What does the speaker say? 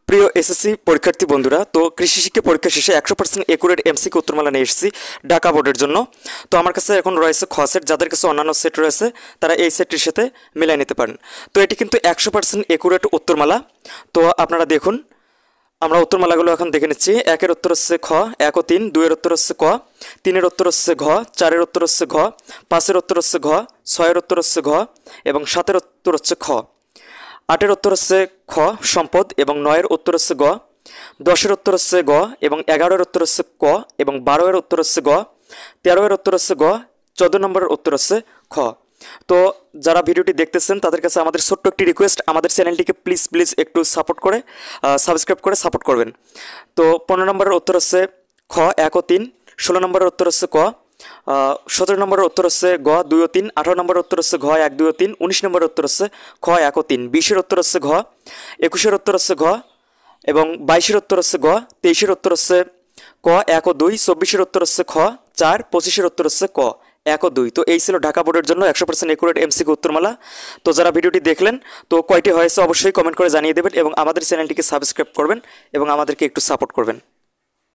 প্রিয় এসএসসি পরীক্ষার্থী বন্ধুরা, তো কৃষি শিক্ষা পরীক্ষা শেষে 100% একুরেট এমসিকিউ উত্তরমালা নিয়ে এসেছি ঢাকা বোর্ডের জন্য। তো আমার কাছে এখন রয়েছে খ সেট, যাদের কাছে অন্যান্য সেট রয়েছে তারা এই সেটটির সাথে মিলাই নিতে পারেন। তো এটি কিন্তু 100% একুরেট উত্তরমালা। তো আপনারা দেখুন, আমরা উত্তরমালাগুলো এখন দেখে নিচ্ছি। 1-এর উত্তর হচ্ছে খ, 1 ও 3, 2-এর উত্তর হচ্ছে ক, 3-এর উত্তর হচ্ছে ঘ, 4-এর উত্তর হচ্ছে ঘ, 5-এর উত্তর হচ্ছে ঘ, 6-এর উত্তর হচ্ছে ঘ এবং 7-এর উত্তর হচ্ছে খ, 8-এর উত্তর হচ্ছে খ সম্পদ এবং 9-এর উত্তর হচ্ছে গ, 10-এর উত্তর হচ্ছে গ এবং 11-এর উত্তর হচ্ছে ক এবং 12-এর উত্তর হচ্ছে গ, 13-এর উত্তর হচ্ছে গ, 14 নম্বরের উত্তর হচ্ছে খ। তো যারা ভিডিওটি দেখতেছেন তাদের কাছে আমাদের ছোট্ট একটি রিকোয়েস্ট, আমাদের চ্যানেলটিকে প্লিজ একটু সাপোর্ট করে সাবস্ক্রাইব করে সাপোর্ট করবেন। তো 15 নম্বরের উত্তর হচ্ছে খ 1 ও 3, 16 নম্বরের উত্তর হচ্ছে ক, 17 নম্বরের উত্তর হচ্ছে গ 2 ও 3, 18 নম্বরের উত্তর হচ্ছে ঘ 1, 2 ও 3, 19 নম্বরের উত্তর হচ্ছে খ 1 ও 3, 20-এর উত্তর হচ্ছে ঘ, 21-এর উত্তর হচ্ছে ঘ এবং 22-এর উত্তর হচ্ছে গ, 23-এর উত্তর হচ্ছে ক 1 ও 2, 24-এর উত্তর হচ্ছে খ 4, 25-এর উত্তর হচ্ছে ক 1 ও 2। তো এই ছিল ঢাকা বোর্ডের জন্য 100% একুরেট এমসিকিউ উত্তরমালা। তো যারা ভিডিওটি দেখলেন তো কয়টি হয়েছে অবশ্যই কমেন্ট করে জানিয়ে দেবেন এবং আমাদের চ্যানেলটিকে সাবস্ক্রাইব করবেন এবং আমাদেরকে একটু সাপোর্ট করবেন।